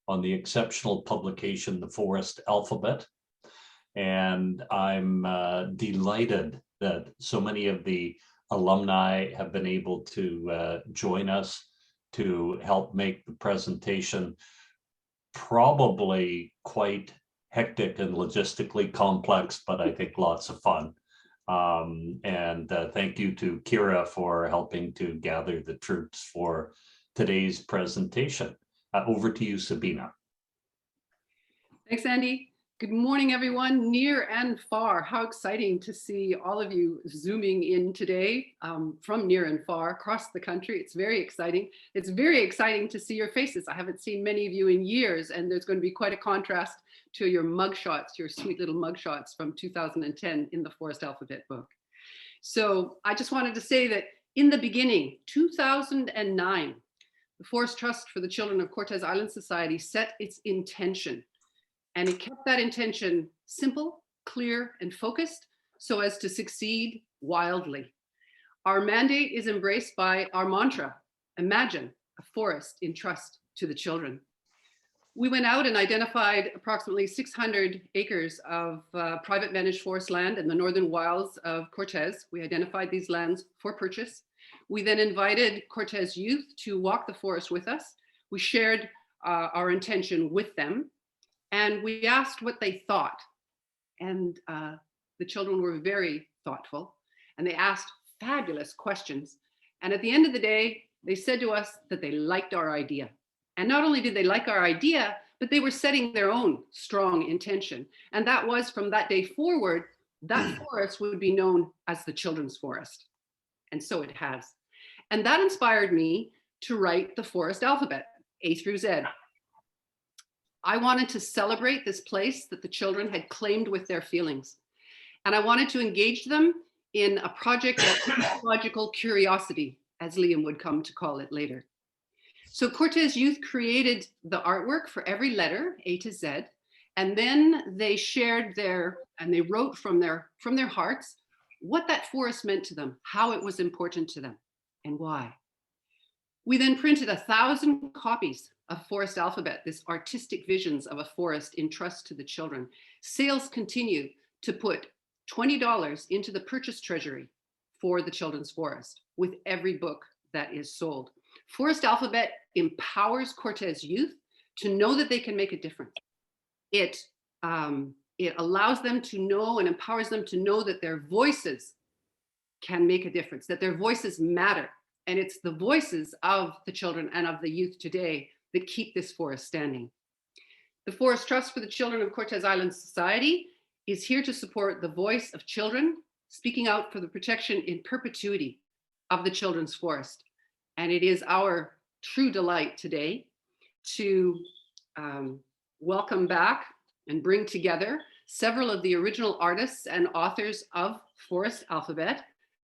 on the exceptional publication, The Forest Alphabet. And I'm delighted that so many of the alumni have been able to join us to help make the presentation probably quite hectic and logistically complex, but I think lots of fun. And thank you to Kira for helping to gather the troops for today's presentation. Over to you, Sabina. Thanks, Andy. Good morning, everyone, near and far. How exciting to see all of you zooming in today from near and far across the country. It's very exciting. It's very exciting to see your faces. I haven't seen many of you in years, and there's going to be quite a contrast to your mugshots, your sweet little mugshots from 2010 in the Forest Alphabet book. So I just wanted to say that in the beginning, 2009, the Forest Trust for the Children of Cortes Island Society set its intention. And it kept that intention simple, clear, and focused so as to succeed wildly. Our mandate is embraced by our mantra, imagine a forest in trust to the children. We went out and identified approximately 600 acres of private managed forest land in the northern wilds of Cortes. We identified these lands for purchase. We then invited Cortes youth to walk the forest with us. We shared our intention with them. And we asked what they thought. And the children were very thoughtful. And they asked fabulous questions. And at the end of the day, they said to us that they liked our idea. And not only did they like our idea, but they were setting their own strong intention. And that was from that day forward, that forest would be known as the Children's Forest. And so it has. And that inspired me to write the Forest Alphabet, A through Z. I wanted to celebrate this place that the children had claimed with their feelings. And I wanted to engage them in a project of ecological curiosity, as Liam would come to call it later. So Cortes youth created the artwork for every letter, A to Z, and then they shared and they wrote from their hearts what that forest meant to them, how it was important to them, and why. We then printed 1,000 copies of Forest Alphabet, this artistic visions of a forest in trust to the children. Sales continue to put $20 into the purchase treasury for the Children's Forest with every book that is sold. Forest Alphabet empowers Cortes youth to know that they can make a difference. It allows them to know and empowers them to know that their voices can make a difference, that their voices matter. And it's the voices of the children and of the youth today that keep this forest standing. The Forest Trust for the Children of Cortes Island Society is here to support the voice of children speaking out for the protection in perpetuity of the Children's Forest. And it is our true delight today to welcome back and bring together several of the original artists and authors of Forest Alphabet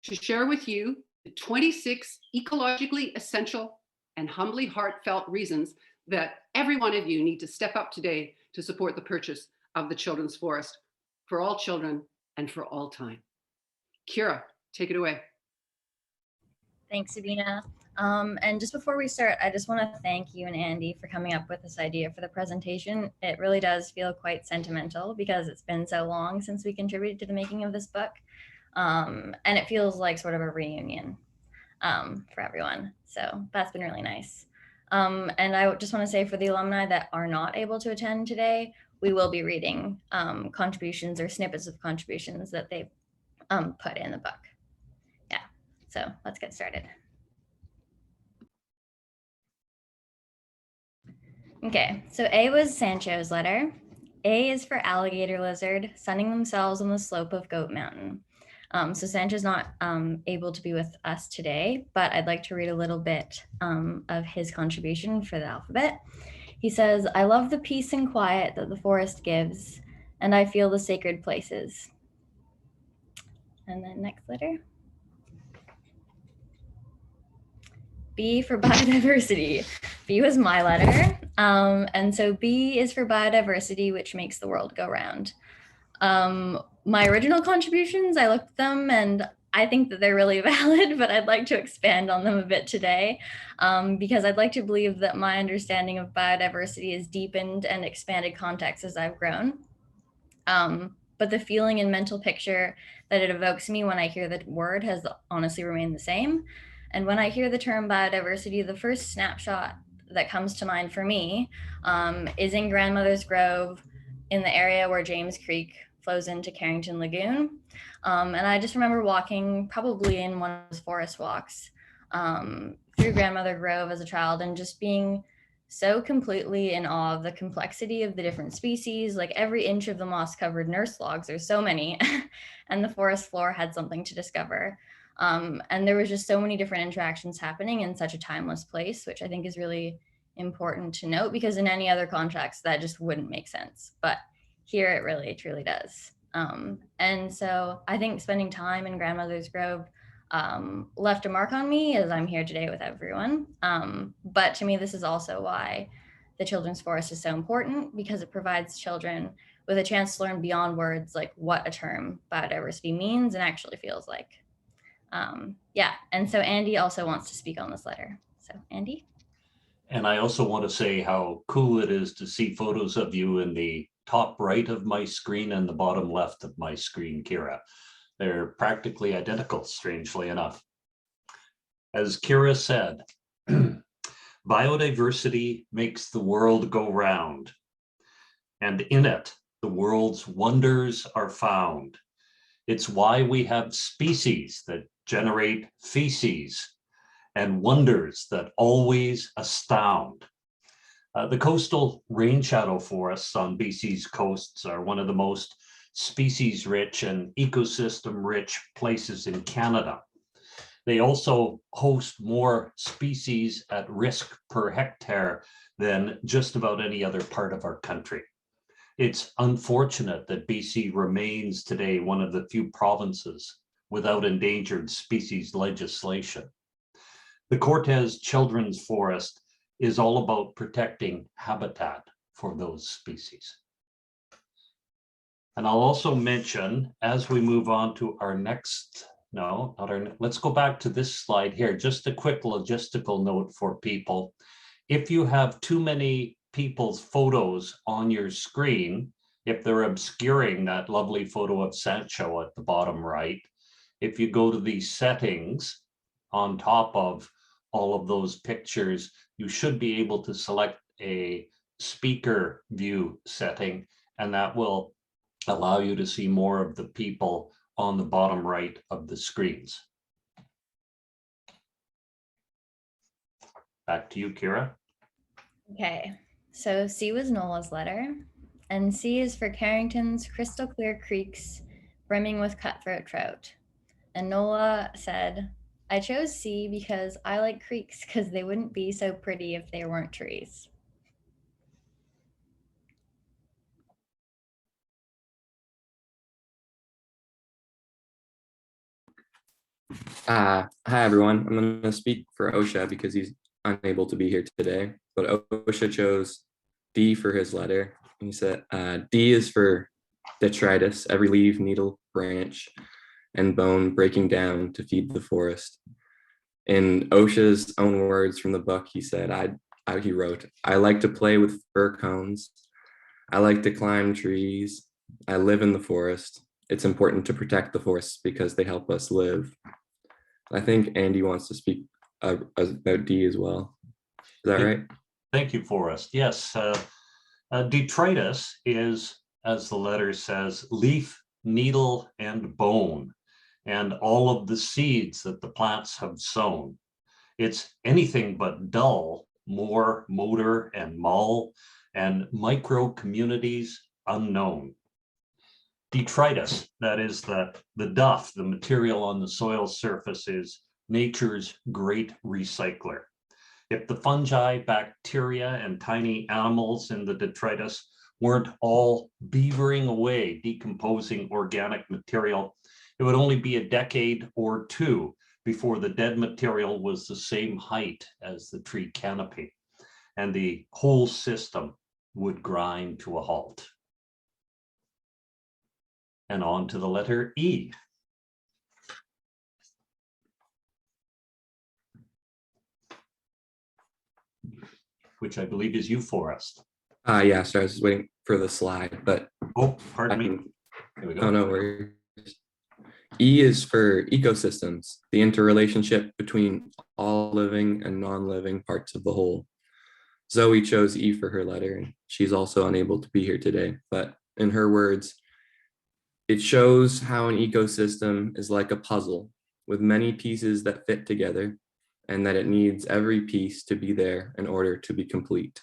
to share with you the 26 ecologically essential and humbly heartfelt reasons that every one of you need to step up today to support the purchase of the Children's Forest for all children and for all time. Kira, take it away. Thanks, Sabina. And just before we start, I just want to thank you and Andy for coming up with this idea for the presentation. It really does feel quite sentimental because it's been so long since we contributed to the making of this book. And it feels like sort of a reunion for everyone. So that's been really nice. And I just want to say for the alumni that are not able to attend today, we will be reading contributions or snippets of contributions that they put in the book. Yeah, so let's get started. Okay, so A was Sancho's letter. A is for alligator lizard sunning themselves on the slope of Goat Mountain. So Sancho's not able to be with us today, but I'd like to read a little bit of his contribution for the alphabet. He says, I love the peace and quiet that the forest gives, and I feel the sacred places. And then next letter. B for biodiversity. B was my letter. And so B is for biodiversity, which makes the world go round. My original contributions, I looked at them and I think that they're really valid, but I'd like to expand on them a bit today, because I'd like to believe that my understanding of biodiversity has deepened and expanded context as I've grown. But the feeling and mental picture that it evokes me when I hear the word has honestly remained the same. And when I hear the term biodiversity, the first snapshot that comes to mind for me is in Grandmother's Grove, in the area where James Creek flows into Carrington Lagoon. And I just remember walking, probably in one of those forest walks, through Grandmother Grove as a child, and just being so completely in awe of the complexity of the different species. Like every inch of the moss-covered nurse logs, there's so many, and the forest floor had something to discover. And there was just so many different interactions happening in such a timeless place, which I think is really important to note, because in any other context that just wouldn't make sense. But here it really truly does. And so I think spending time in Grandmother's Grove left a mark on me, as I'm here today with everyone. But to me, this is also why the Children's Forest is so important, because it provides children with a chance to learn beyond words, like what a term biodiversity means and actually feels like. Yeah, and so Andy also wants to speak on this letter. So Andy? And I also want to say how cool it is to see photos of you in the top right of my screen and the bottom left of my screen, Kira. They're practically identical, strangely enough. As Kira said, biodiversity makes the world go round, and in it, the world's wonders are found. It's why we have species that generate feces and wonders that always astound. The coastal rain shadow forests on BC's coasts are one of the most species-rich and ecosystem-rich places in Canada. They also host more species at risk per hectare than just about any other part of our country. It's unfortunate that BC remains today one of the few provinces without endangered species legislation. The Cortez Children's Forest is all about protecting habitat for those species. And I'll also mention, as we move on to our next, no, not our, let's go back to this slide here, just a quick logistical note for people. If you have too many people's photos on your screen, if they're obscuring that lovely photo of Sancho at the bottom right, if you go to the settings on top of all of those pictures, you should be able to select a speaker view setting, and that will allow you to see more of the people on the bottom right of the screens. Back to you, Kira. Okay, so C was Nola's letter, and C is for Carrington's crystal clear creeks brimming with cutthroat trout. And Nola said, I chose C because I like creeks because they wouldn't be so pretty if they weren't trees. Hi, everyone. I'm going to speak for OSHA because he's unable to be here today. But OSHA chose D for his letter. He said D is for detritus, every leaf, needle, branch, and bone breaking down to feed the forest. In OSHA's own words from the book, he said, he wrote, I like to play with fir cones. I like to climb trees. I live in the forest. It's important to protect the forests because they help us live. I think Andy wants to speak about D as well. Is that right? Thank you, Forrest. Yes, detritus is, as the letter says, leaf, needle, and bone, and all of the seeds that the plants have sown. It's anything but dull, more motor and mull, and micro communities unknown. Detritus, that is the duff, the material on the soil surface, is nature's great recycler. If the fungi, bacteria, and tiny animals in the detritus weren't all beavering away, decomposing organic material, it would only be a decade or two before the dead material was the same height as the tree canopy, and the whole system would grind to a halt. And on to the letter E. which I believe is you, Forrest. Yeah, sorry, I was just waiting for the slide, but Oh, pardon me. Here we go. oh, no worries. E is for ecosystems, the interrelationship between all living and non-living parts of the whole. Zoe chose E for her letter, and she's also unable to be here today. But in her words, it shows how an ecosystem is like a puzzle with many pieces that fit together, and that it needs every piece to be there in order to be complete.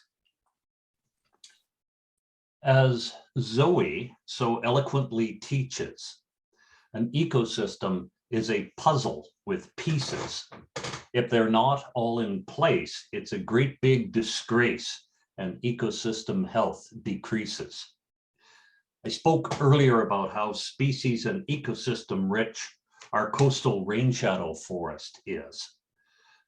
As Zoe so eloquently teaches, an ecosystem is a puzzle with pieces. If they're not all in place, it's a great big disgrace and ecosystem health decreases. I spoke earlier about how species and ecosystem rich our coastal rain shadow forest is.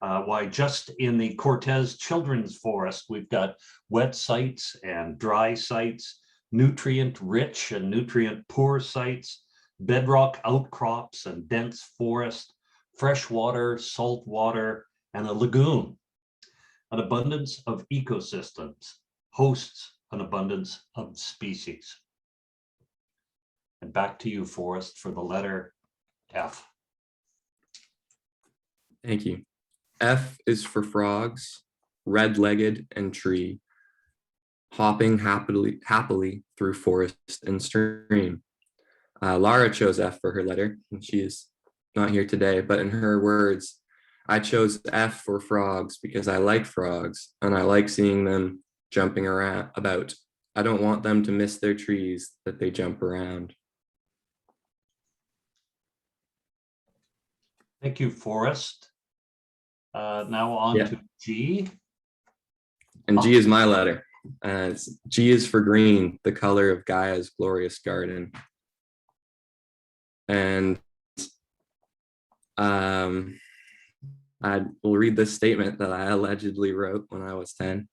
Why just in the Cortez Children's Forest, we've got wet sites and dry sites, nutrient rich and nutrient poor sites, bedrock outcrops and dense forest, freshwater, salt water, and a lagoon. An abundance of ecosystems hosts an abundance of species. And back to you, Forrest, for the letter F. Thank you. F is for frogs, red-legged and tree, hopping happily through forest and stream. Lara chose F for her letter, and she is not here today, but in her words, I chose F for frogs because I like frogs and I like seeing them jumping around about. I don't want them to miss their trees that they jump around. Thank you, Forrest. Now on to G. And G is my letter. G is for green, the color of Gaia's glorious garden. And I will read this statement that I allegedly wrote when I was 10.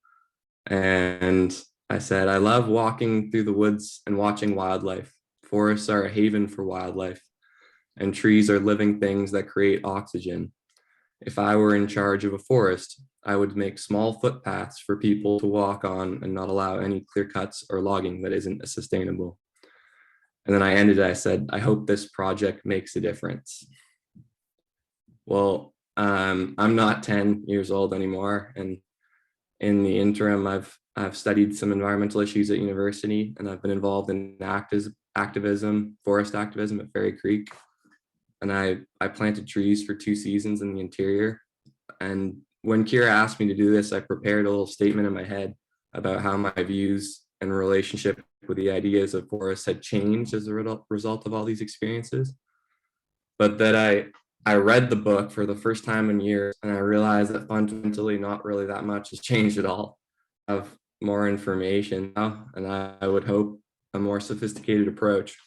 And I said, I love walking through the woods and watching wildlife. Forests are a haven for wildlife, and trees are living things that create oxygen. If I were in charge of a forest, I would make small footpaths for people to walk on and not allow any clear cuts or logging that isn't sustainable. And then I ended, I said, I hope this project makes a difference. Well, I'm not 10 years old anymore. And in the interim, I've studied some environmental issues at university, and I've been involved in activism, forest activism at Fairy Creek. And I planted trees for 2 seasons in the interior. And when Kira asked me to do this, I prepared a little statement in my head about how my views and relationship with the ideas of forests had changed as a result of all these experiences. But that I read the book for the first time in years, and I realized that fundamentally not really that much has changed at all. I have more information now, and I would hope a more sophisticated approach.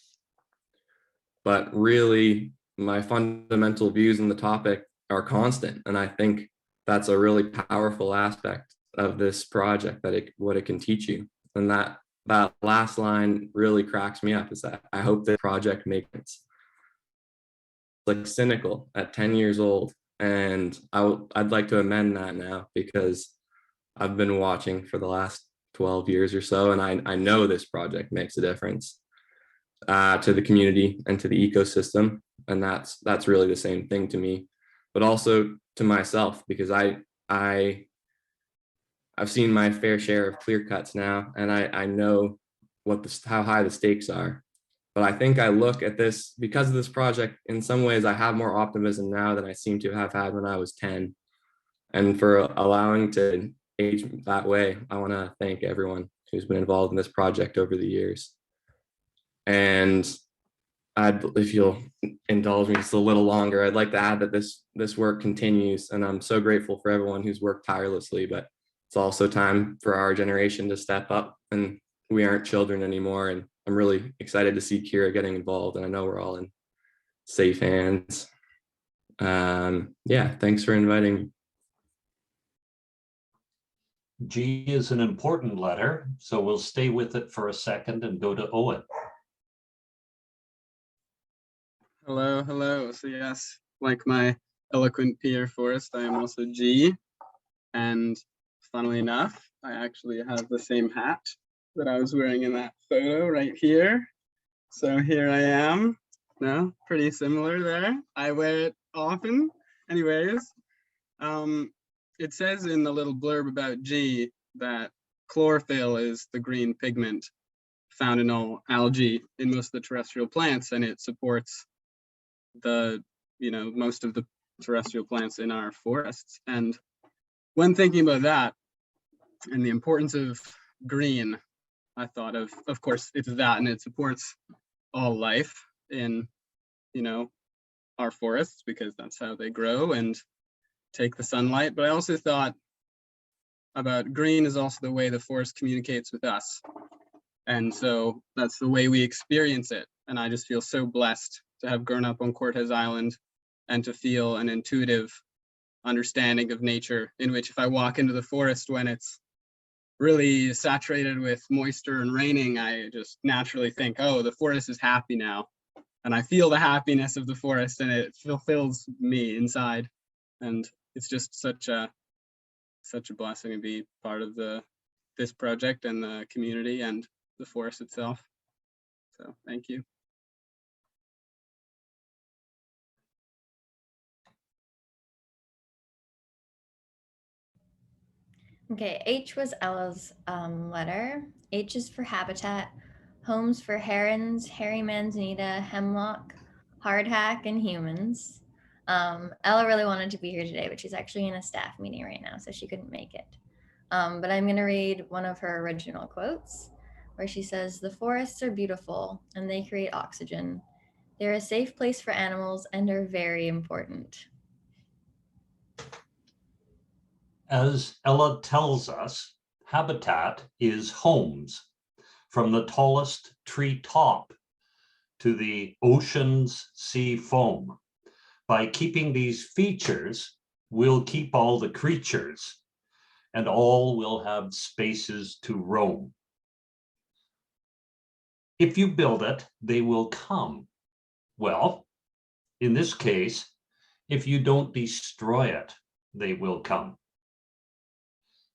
But really, my fundamental views on the topic are constant, and I think that's a really powerful aspect of this project, that what it can teach you. And that last line really cracks me up, is that I hope the project makes sense. Like cynical at 10 years old, and I'd like to amend that now, because I've been watching for the last 12 years or so, and I know this project makes a difference to the community and to the ecosystem, and that's really the same thing to me, but also to myself, because I've seen my fair share of clear cuts now, and I know how high the stakes are. But I think I look at this, because of this project, in some ways I have more optimism now than I seem to have had when I was 10. And for allowing to age that way, I want to thank everyone who's been involved in this project over the years. And if you'll indulge me just a little longer, I'd like to add that this work continues, and I'm so grateful for everyone who's worked tirelessly, but it's also time for our generation to step up, and we aren't children anymore. And I'm really excited to see Kira getting involved, and I know we're all in safe hands. Yeah, thanks for inviting me. G is an important letter, so we'll stay with it for a second and go to Owen. Hello. So yes, like my eloquent peer Forrest, I am also G. And funnily enough, I actually have the same hat that I was wearing in that photo right here. So here I am. No, pretty similar there. I wear it often. Anyways, it says in the little blurb about G that chlorophyll is the green pigment found in all algae in most of the terrestrial plants, and it supports the, most of the terrestrial plants in our forests. And when thinking about that and the importance of green, I thought of course, it's that, and it supports all life in, our forests, because that's how they grow and take the sunlight. But I also thought about green is also the way the forest communicates with us. And so that's the way we experience it. And I just feel so blessed to have grown up on Cortez Island and to feel an intuitive understanding of nature, in which if I walk into the forest when it's really saturated with moisture and raining, I just naturally think, oh, the forest is happy now. And I feel the happiness of the forest, and it fulfills me inside. And it's just such a blessing to be part of this project and the community and the forest itself. So thank you. Okay, H was Ella's letter. H is for habitat, homes for herons, hairy manzanita, hemlock, hardhack, and humans. Ella really wanted to be here today, but she's actually in a staff meeting right now, so she couldn't make it. But I'm going to read one of her original quotes, where she says, "The forests are beautiful, and they create oxygen. They're a safe place for animals and are very important." As Ella tells us, habitat is homes, from the tallest tree top to the ocean's sea foam. By keeping these features, we'll keep all the creatures, and all will have spaces to roam. If you build it, they will come. Well, in this case, if you don't destroy it, they will come.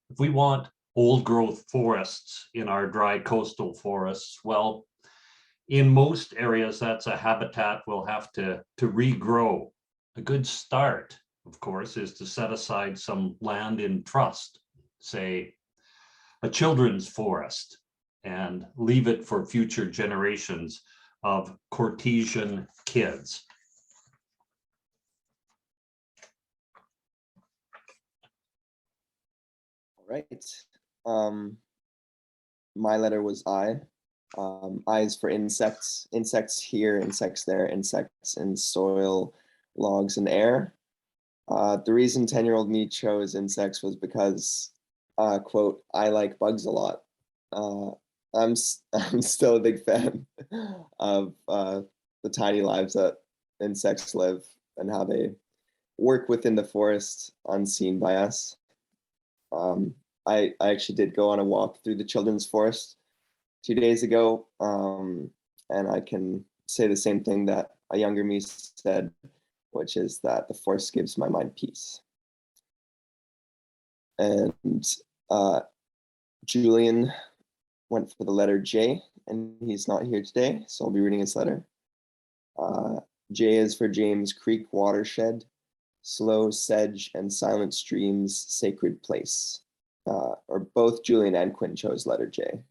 If we want old growth forests in our dry coastal forests, well, in most areas, that's a habitat we'll have to regrow. A good start, of course, is to set aside some land in trust, say a children's forest, and leave it for future generations of Cortesian kids. All right. My letter was I. I is for insects. Insects here, insects there, insects in soil, logs, and air. The reason 10-year-old me chose insects was because, quote, I like bugs a lot. I'm still a big fan of the tiny lives that insects live and how they work within the forest unseen by us. I actually did go on a walk through the children's forest 2 days ago, and I can say the same thing that a younger me said, which is that the forest gives my mind peace. And Julian went for the letter J, and he's not here today, so I'll be reading his letter. J is for James Creek Watershed, slow sedge and silent streams, sacred place. Or both Julian and Quinn chose letter J.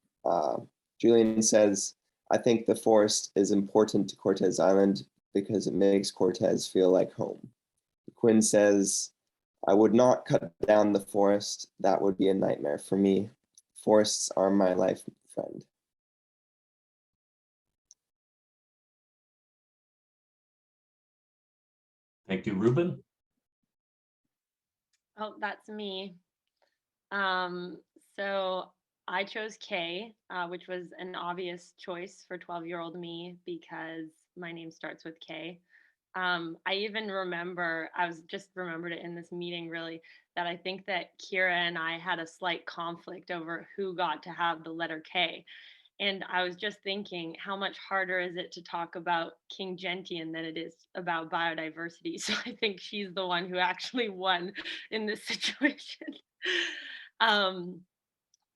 Julian says, I think the forest is important to Cortez Island because it makes Cortez feel like home. Quinn says, I would not cut down the forest. That would be a nightmare for me. Forests are my life friend. Thank you, Ruben. Oh, that's me. So I chose K, which was an obvious choice for 12-year-old me because my name starts with K. I even remember, I was just remembered it in this meeting really, that I think that Kira and I had a slight conflict over who got to have the letter K. And I was just thinking, how much harder is it to talk about King Gentian than it is about biodiversity? So I think she's the one who actually won in this situation.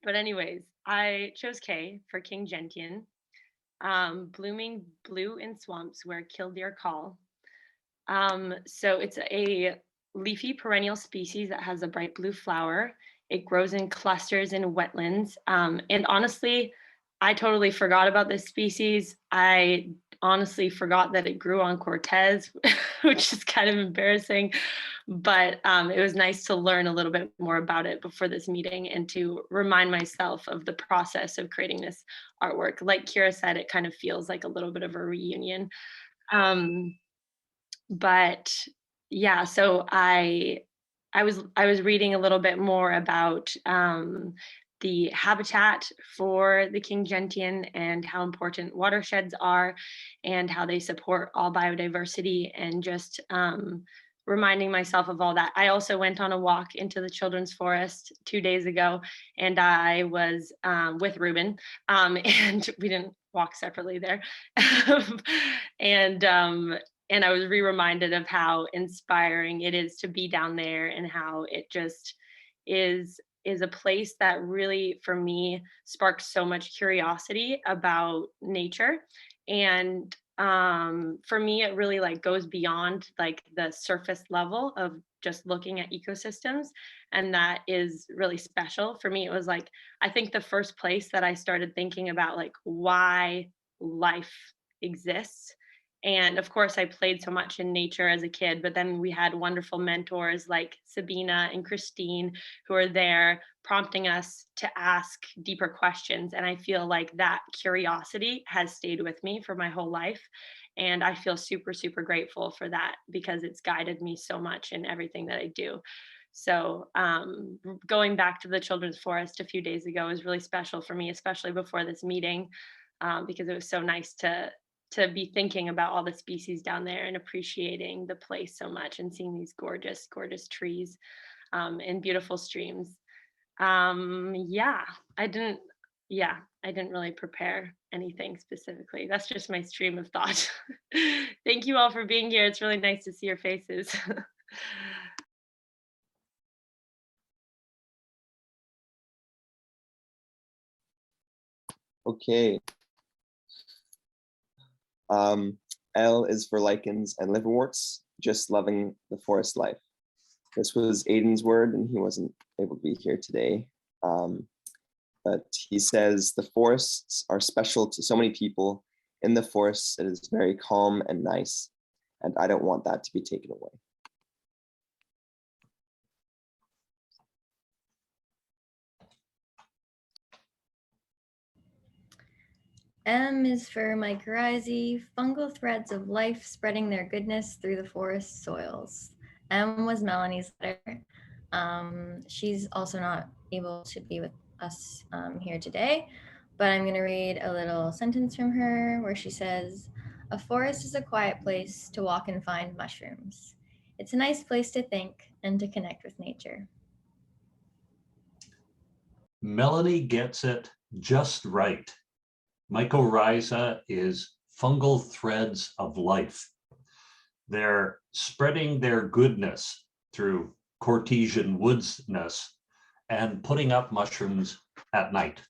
But anyways, I chose K for King Gentian. Blooming blue in swamps where killdeer call. So it's a leafy perennial species that has a bright blue flower. It grows in clusters in wetlands. And honestly, I totally forgot about this species. I honestly forgot that it grew on Cortez, which is kind of embarrassing. But it was nice to learn a little bit more about it before this meeting and to remind myself of the process of creating this artwork. Like Kira said, it kind of feels like a little bit of a reunion. But yeah, so I was reading a little bit more about the habitat for the King Gentian and how important watersheds are and how they support all biodiversity, and just reminding myself of all that. I also went on a walk into the children's forest 2 days ago, and I was with Ruben, and we didn't walk separately there. And I was reminded of how inspiring it is to be down there, and how it just is a place that really, for me, sparks so much curiosity about nature. And for me, it really like goes beyond like the surface level of just looking at ecosystems, and that is really special for me. It was like, I think the first place that I started thinking about like why life exists. And of course, I played so much in nature as a kid, but then we had wonderful mentors like Sabina and Christine, who are there prompting us to ask deeper questions. And I feel like that curiosity has stayed with me for my whole life. And I feel super, super grateful for that, because it's guided me so much in everything that I do. So going back to the children's forest a few days ago was really special for me, especially before this meeting, because it was so nice to be thinking about all the species down there and appreciating the place so much, and seeing these gorgeous, gorgeous trees and beautiful streams. Yeah, I didn't really prepare anything specifically. That's just my stream of thought. Thank you all for being here. It's really nice to see your faces. Okay. L is for lichens and liverworts, just loving the forest life. This was Aiden's word, and he wasn't able to be here today. But he says, the forests are special to so many people. In the forests, it is very calm and nice, and I don't want that to be taken away. M is for Mycorrhizae, fungal threads of life spreading their goodness through the forest soils. M was Melanie's letter. She's also not able to be with us here today, but I'm going to read a little sentence from her where she says, "A forest is a quiet place to walk and find mushrooms. It's a nice place to think and to connect with nature." Melanie gets it just right. Mycorrhiza is fungal threads of life. They're spreading their goodness through Cortesian woodsness and putting up mushrooms at night.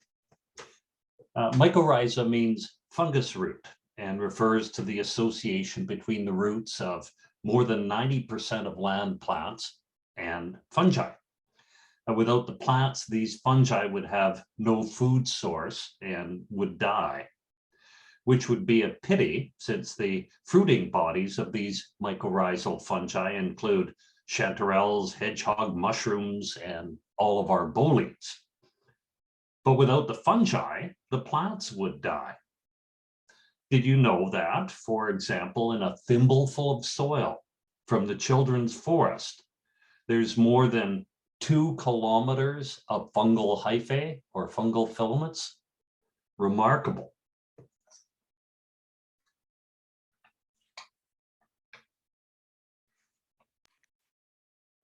Mycorrhiza means fungus root and refers to the association between the roots of more than 90% of land plants and fungi. Without the plants, these fungi would have no food source and would die, which would be a pity, since the fruiting bodies of these mycorrhizal fungi include chanterelles, hedgehog mushrooms, and all of our bolete. But without the fungi, the plants would die. Did you know that, for example, in a thimbleful of soil from the children's forest, there's more than 2 kilometers of fungal hyphae or fungal filaments? Remarkable.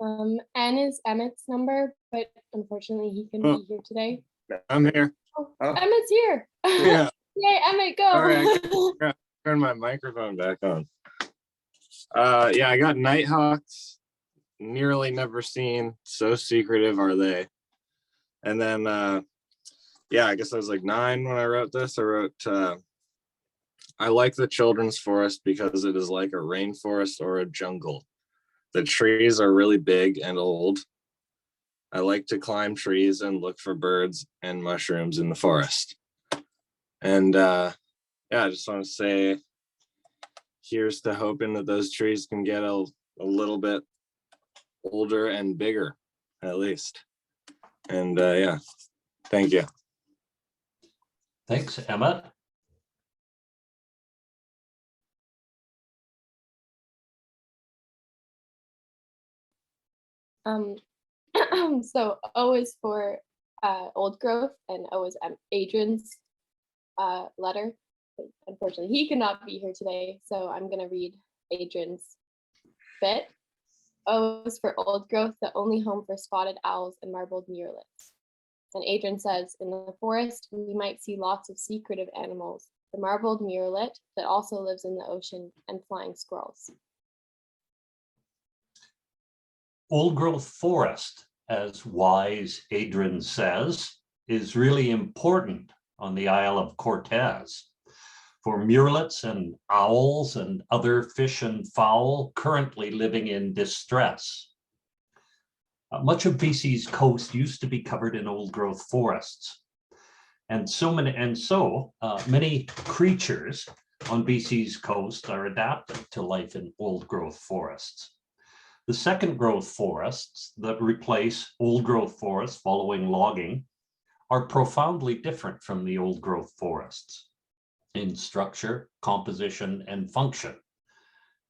N is Emmett's number, but unfortunately he couldn't be here today. I'm here. Oh, Oh. Emmett's here. Yeah. Yay, Emmett, go. All right. I gotta turn my microphone back on. Yeah, I got nighthawks. Nearly never seen. So secretive are they. And then yeah, I guess I was like 9 when I wrote this. I wrote, I like the children's forest because it is like a rainforest or a jungle. The trees are really big and old. I like to climb trees and look for birds and mushrooms in the forest. And yeah, I just want to say, here's to hoping that those trees can get a little bit older and bigger, at least. And yeah, thank you. Thanks, Emmett. So O is for old growth, and O is Adrian's letter. But unfortunately, he cannot be here today, so I'm going to read Adrian's bit. O is for old growth, the only home for spotted owls and marbled murrelets. And Adrian says, in the forest, we might see lots of secretive animals, the marbled murrelet that also lives in the ocean, and flying squirrels. Old growth forest, as wise Adrian says, is really important on the Isle of Cortez for murrelets and owls and other fish and fowl currently living in distress. Much of BC's coast used to be covered in old growth forests. And so many creatures on BC's coast are adapted to life in old growth forests. The second growth forests that replace old growth forests following logging are profoundly different from the old growth forests in structure, composition, and function.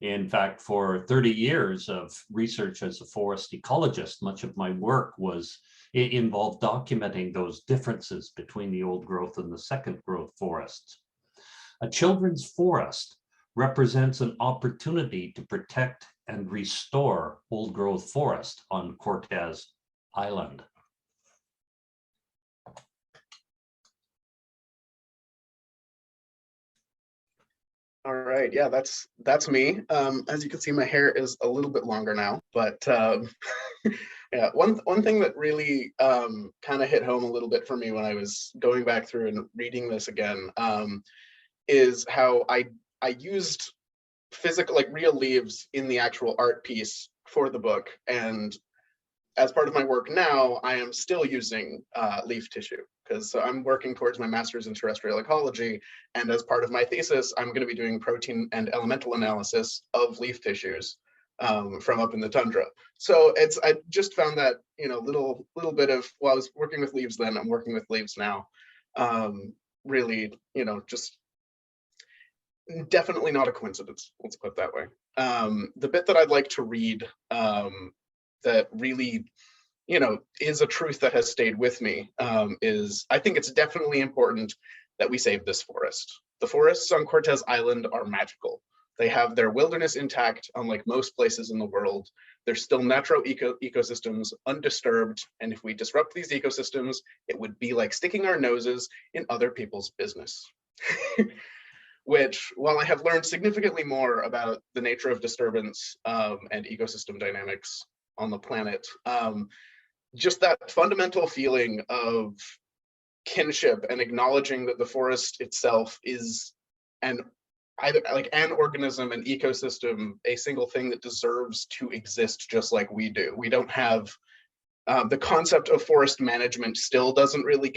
In fact, for 30 years of research as a forest ecologist, much of my work involved documenting those differences between the old growth and the second growth forests. A children's forest represents an opportunity to protect and restore old growth forest on Cortez Island. All right, yeah, that's me. As you can see, my hair is a little bit longer now, but yeah, one thing that really kind of hit home a little bit for me when I was going back through and reading this again is how I used physical, like real leaves in the actual art piece for the book. And as part of my work now, I am still using leaf tissue because I'm working towards my master's in terrestrial ecology. And as part of my thesis, I'm going to be doing protein and elemental analysis of leaf tissues from up in the tundra. So I just found that, little bit of, well, I was working with leaves then, I'm working with leaves now. Really, just definitely not a coincidence. Let's put it that way. The bit that I'd like to read that really, is a truth that has stayed with me is I think it's definitely important that we save this forest. The forests on Cortez Island are magical. They have their wilderness intact, unlike most places in the world. They're still natural ecosystems, undisturbed. And if we disrupt these ecosystems, it would be like sticking our noses in other people's business. Which, while I have learned significantly more about the nature of disturbance and ecosystem dynamics on the planet, just that fundamental feeling of kinship and acknowledging that the forest itself is either like an organism, an ecosystem, a single thing that deserves to exist just like we do. We don't have the concept of forest management still doesn't really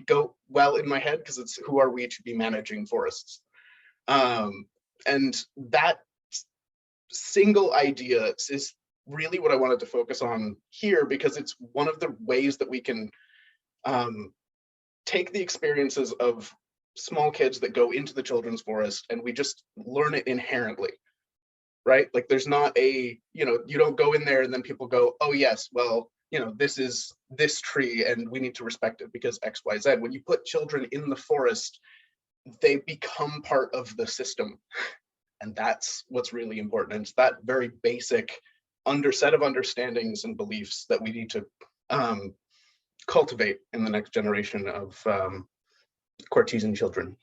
go well in my head because it's who are we to be managing forests? And that single idea is really what I wanted to focus on here, because it's one of the ways that we can take the experiences of small kids that go into the children's forest and we just learn it inherently, right? Like there's not you don't go in there and then people go, oh yes, well, this is this tree and we need to respect it because X, Y, Z. When you put children in the forest, they become part of the system. And that's what's really important. And it's that very basic set of understandings and beliefs that we need to cultivate in the next generation of Cortesan children.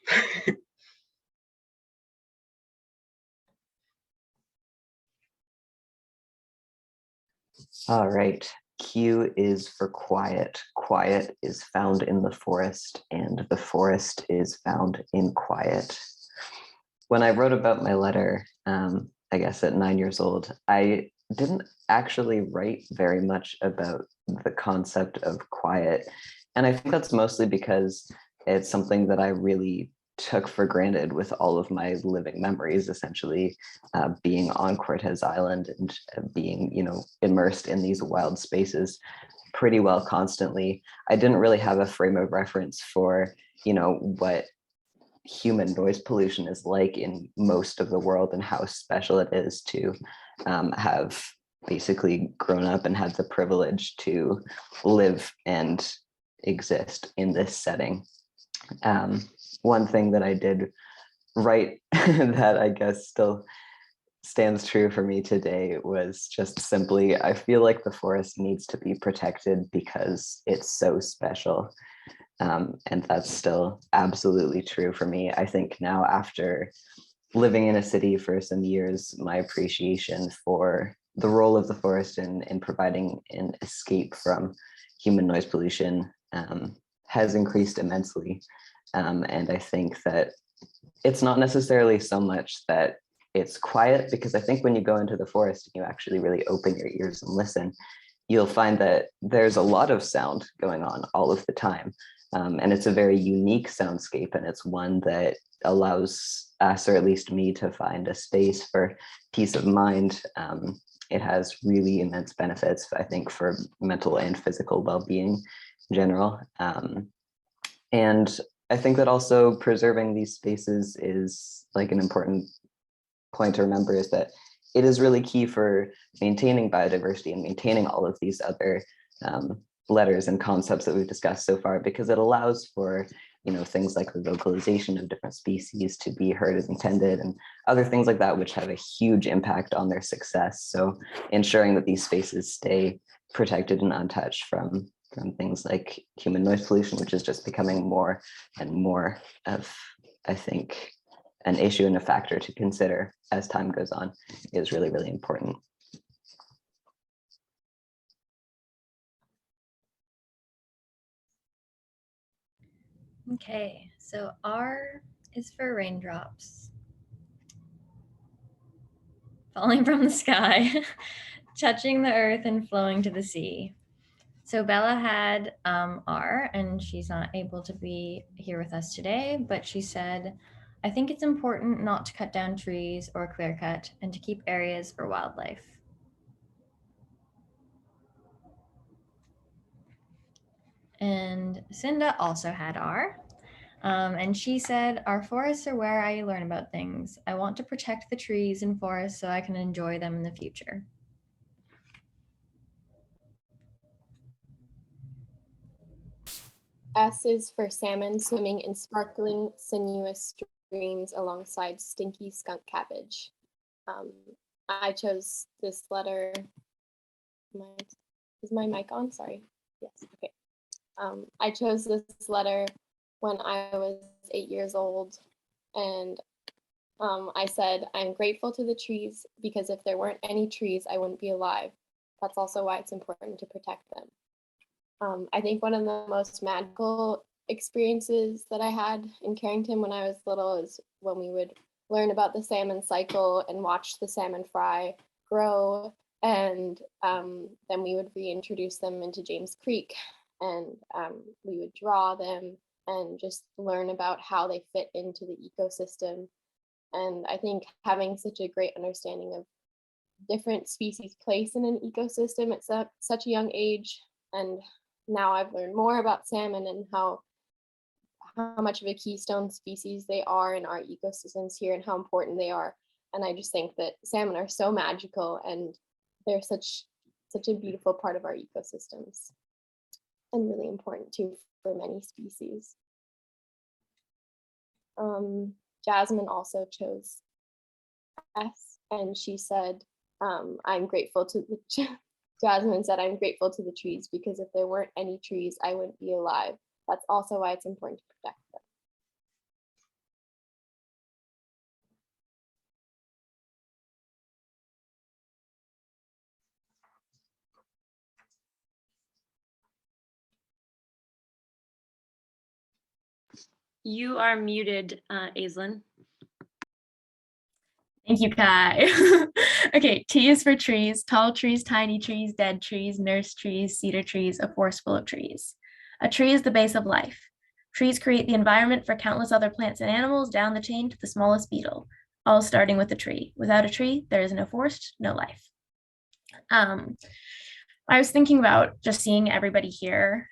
All right. Q is for quiet. Quiet is found in the forest, and the forest is found in quiet. When I wrote about my letter, I guess at 9 years old, I didn't actually write very much about the concept of quiet. And I think that's mostly because it's something that I really took for granted with all of my living memories, essentially being on Cortez Island and being, immersed in these wild spaces pretty well constantly. I didn't really have a frame of reference for, what human noise pollution is like in most of the world and how special it is to have basically grown up and had the privilege to live and exist in this setting. One thing that I did write that I guess still stands true for me today was just simply, I feel like the forest needs to be protected because it's so special. And that's still absolutely true for me. I think now, after living in a city for some years, my appreciation for the role of the forest in providing an escape from human noise pollution has increased immensely. And I think that it's not necessarily so much that it's quiet, because I think when you go into the forest and you actually really open your ears and listen, you'll find that there's a lot of sound going on all of the time. And it's a very unique soundscape, and it's one that allows us, or at least me, to find a space for peace of mind. It has really immense benefits, I think, for mental and physical well-being in general. And I think that also preserving these spaces is like an important point to remember, is that it is really key for maintaining biodiversity and maintaining all of these other letters and concepts that we've discussed so far, because it allows for things like the vocalization of different species to be heard as intended, and other things like that, which have a huge impact on their success. So ensuring that these spaces stay protected and untouched from things like human noise pollution, which is just becoming more and more of, I think, an issue and a factor to consider as time goes on, is really, really important. Okay, so R is for raindrops falling from the sky, touching the earth and flowing to the sea. So Bella had R, and she's not able to be here with us today, but she said, I think it's important not to cut down trees or clear cut, and to keep areas for wildlife. And Cinda also had R. And she said, our forests are where I learn about things. I want to protect the trees and forests so I can enjoy them in the future. S is for salmon swimming in sparkling, sinuous streams alongside stinky skunk cabbage. I chose this letter. Is my mic on? Sorry. Yes. Okay. I chose this letter when I was 8 years old, and I said, I'm grateful to the trees because if there weren't any trees, I wouldn't be alive. That's also why it's important to protect them. I think one of the most magical experiences that I had in Carrington when I was little is when we would learn about the salmon cycle and watch the salmon fry grow, and then we would reintroduce them into James Creek, and we would draw them and just learn about how they fit into the ecosystem. And I think having such a great understanding of different species' place in an ecosystem at such a young age, and now I've learned more about salmon and how much of a keystone species they are in our ecosystems here and how important they are. And I just think that salmon are so magical, and they're such a beautiful part of our ecosystems, and really important too for many species. Jasmine also chose S, and she said, I'm grateful to the Jasmine said, I'm grateful to the trees because if there weren't any trees, I wouldn't be alive. That's also why it's important to protect them. You are muted, Aislinn. Thank you, Kai. Okay, T is for trees, tall trees, tiny trees, dead trees, nurse trees, cedar trees, a forest full of trees. A tree is the base of life. Trees create the environment for countless other plants and animals down the chain to the smallest beetle, all starting with a tree. Without a tree, there is no forest, no life. I was thinking about just seeing everybody here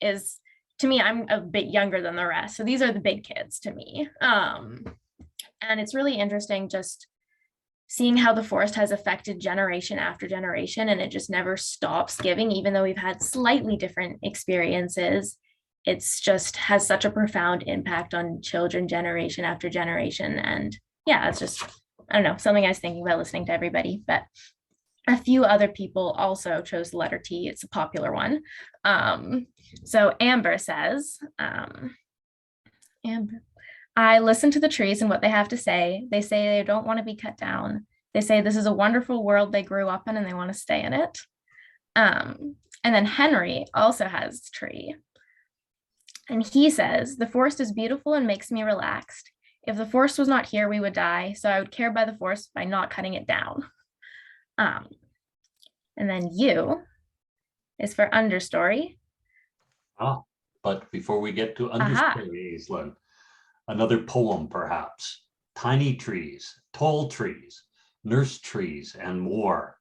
is, to me, I'm a bit younger than the rest. So these are the big kids to me. And it's really interesting just seeing how the forest has affected generation after generation, and it just never stops giving, even though we've had slightly different experiences. It's just has such a profound impact on children generation after generation. And yeah, it's just, I don't know, something I was thinking about listening to everybody. But a few other people also chose the letter T. It's a popular one. So Amber says, Amber, I listen to the trees and what they have to say. They say they don't want to be cut down. They say this is a wonderful world they grew up in and they want to stay in it. And then Henry also has tree. And he says, the forest is beautiful and makes me relaxed. If the forest was not here, we would die. So I would care by the forest by not cutting it down. And then U is for understory. Ah, but before we get to understory, Aislinn, another poem perhaps. Tiny trees, tall trees, nurse trees, and more.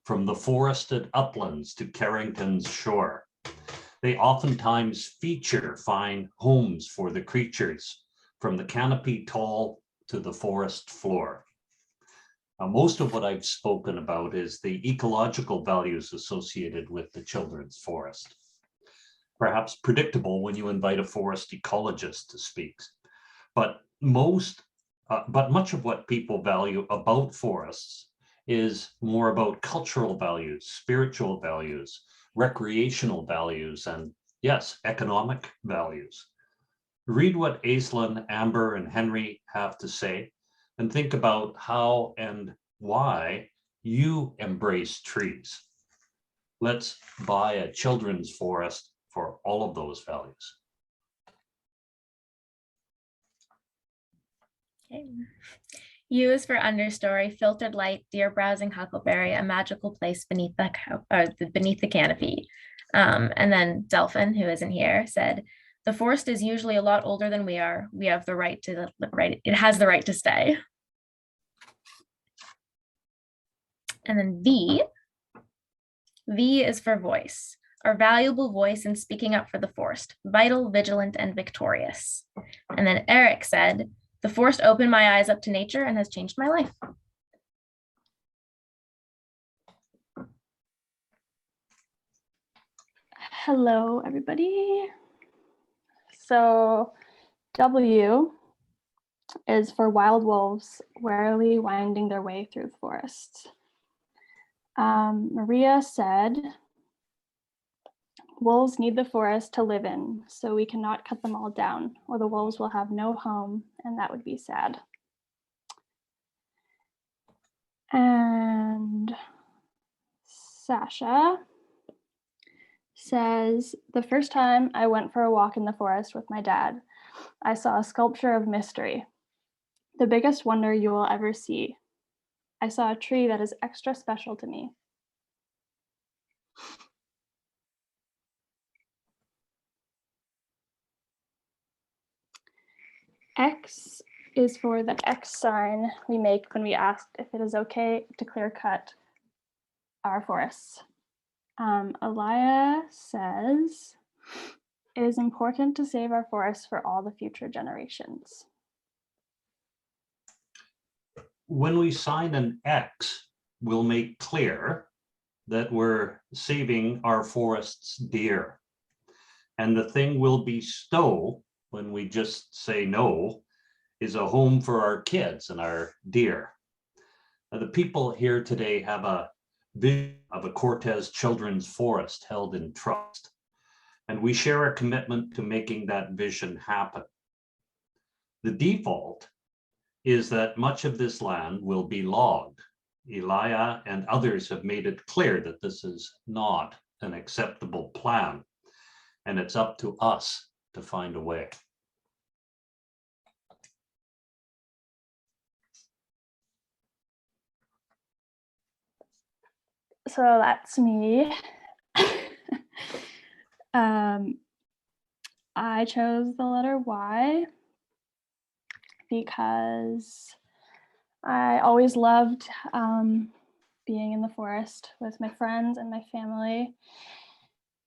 From the forested uplands to Carrington's shore. They oftentimes feature fine homes for the creatures, from the canopy tall to the forest floor. Most of what I've spoken about is the ecological values associated with the children's forest. Perhaps predictable when you invite a forest ecologist to speak, but much of what people value about forests is more about cultural values, spiritual values, recreational values, and yes, economic values. Read what Aislinn, Amber, and Henry have to say, and think about how and why you embrace trees. Let's buy a children's forest for all of those values. Okay. U is for understory, filtered light, deer browsing huckleberry, a magical place beneath the canopy. And then Delphin, who isn't here, said, the forest is usually a lot older than we are. We have the right to it has the right to stay. And then V is for voice, our valuable voice in speaking up for the forest, vital, vigilant, and victorious. And then Eric said, the forest opened my eyes up to nature and has changed my life. Hello, everybody. So W is for wild wolves warily winding their way through the forest. Maria said, wolves need the forest to live in, so we cannot cut them all down, or the wolves will have no home, and that would be sad. And Sasha says, the first time I went for a walk in the forest with my dad, I saw a sculpture of mystery, the biggest wonder you will ever see. I saw a tree that is extra special to me. X is for the X sign we make when we ask if it is okay to clear cut our forests. Alaya says, it is important to save our forests for all the future generations. When we sign an X, we'll make clear that we're saving our forests dear. And the thing we'll bestow when we just say no is a home for our kids and our deer. Now, the people here today have a vision of a Cortez Children's Forest held in trust, and we share a commitment to making that vision happen. The default is that much of this land will be logged. Elia and others have made it clear that this is not an acceptable plan, and it's up to us to find a way. So that's me. I chose the letter Y because I always loved being in the forest with my friends and my family.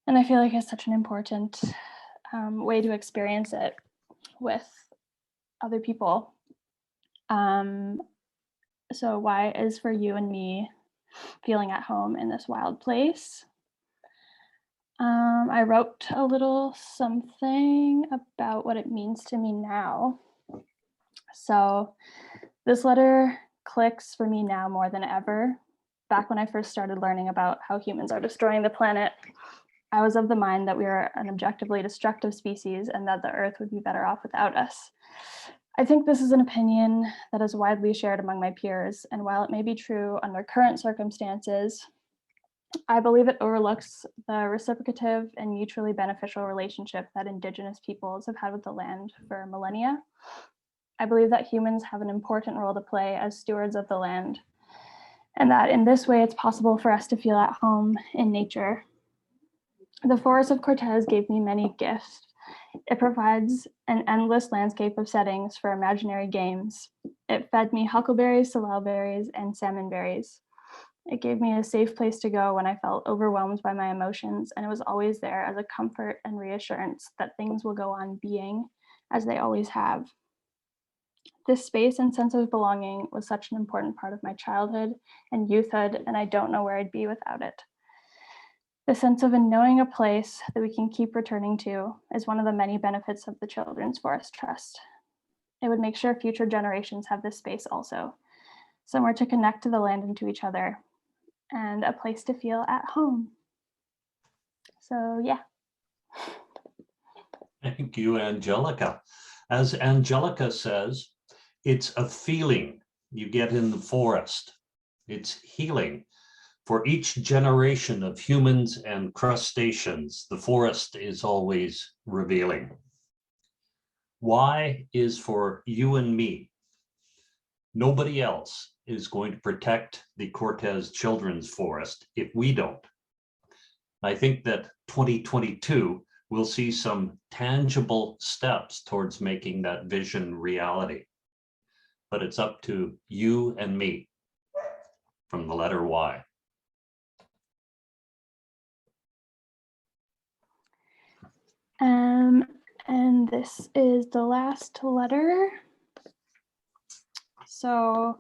And I feel like it's such an important way to experience it with other people. So Y is for you and me feeling at home in this wild place. I wrote a little something about what it means to me now. So this letter clicks for me now more than ever. Back when I first started learning about how humans are destroying the planet, I was of the mind that we are an objectively destructive species and that the Earth would be better off without us. I think this is an opinion that is widely shared among my peers, and while it may be true under current circumstances, I believe it overlooks the reciprocative and mutually beneficial relationship that Indigenous peoples have had with the land for millennia. I believe that humans have an important role to play as stewards of the land, and that in this way it's possible for us to feel at home in nature. The Forest of Cortez gave me many gifts. It provides an endless landscape of settings for imaginary games. It fed me huckleberries, salal and salmon berries. It gave me a safe place to go when I felt overwhelmed by my emotions, and it was always there as a comfort and reassurance that things will go on being as they always have. This space and sense of belonging was such an important part of my childhood and youthhood, and I don't know where I'd be without it. The sense of knowing a place that we can keep returning to is one of the many benefits of the Children's Forest Trust. It would make sure future generations have this space also, somewhere to connect to the land and to each other, and a place to feel at home. So yeah. Thank you, Angelica. As Angelica says, it's a feeling you get in the forest. It's healing. For each generation of humans and crustaceans, the forest is always revealing. Y is for you and me. Nobody else is going to protect the Cortez Children's Forest if we don't. I think that 2022 will see some tangible steps towards making that vision reality. But it's up to you and me from the letter Y. And this is the last letter. So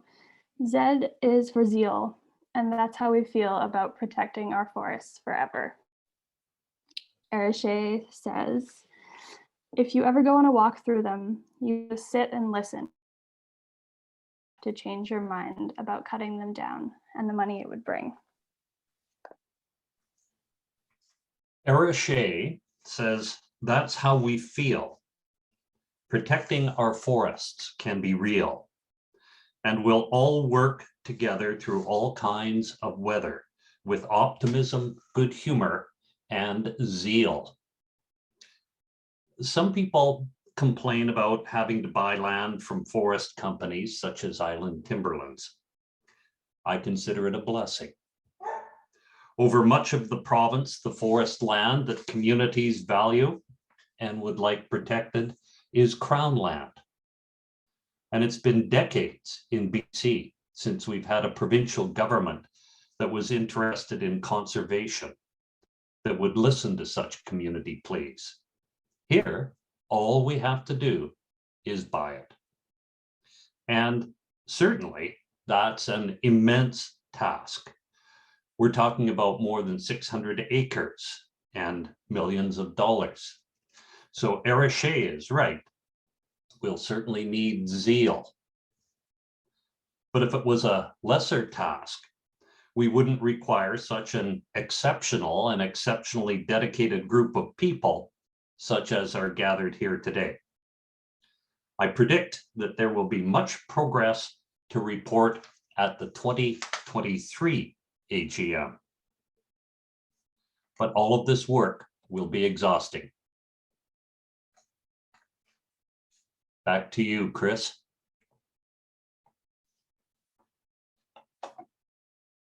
Z is for zeal, and that's how we feel about protecting our forests forever. Erishe says, if you ever go on a walk through them, you just sit and listen to change your mind about cutting them down and the money it would bring. Erishe says, that's how we feel. Protecting our forests can be real, and we'll all work together through all kinds of weather with optimism, good humor, and zeal. Some people complain about having to buy land from forest companies such as Island Timberlands. I consider it a blessing. Over much of the province, the forest land that communities value and would like protected is Crown land. And it's been decades in BC since we've had a provincial government that was interested in conservation, that would listen to such community pleas. Here, all we have to do is buy it. And certainly that's an immense task. We're talking about more than 600 acres and millions of dollars. So Erishe is right. We'll certainly need zeal. But if it was a lesser task, we wouldn't require such an exceptional and exceptionally dedicated group of people such as are gathered here today. I predict that there will be much progress to report at the 2023 AGM. But all of this work will be exhausting. Back to you, Chris.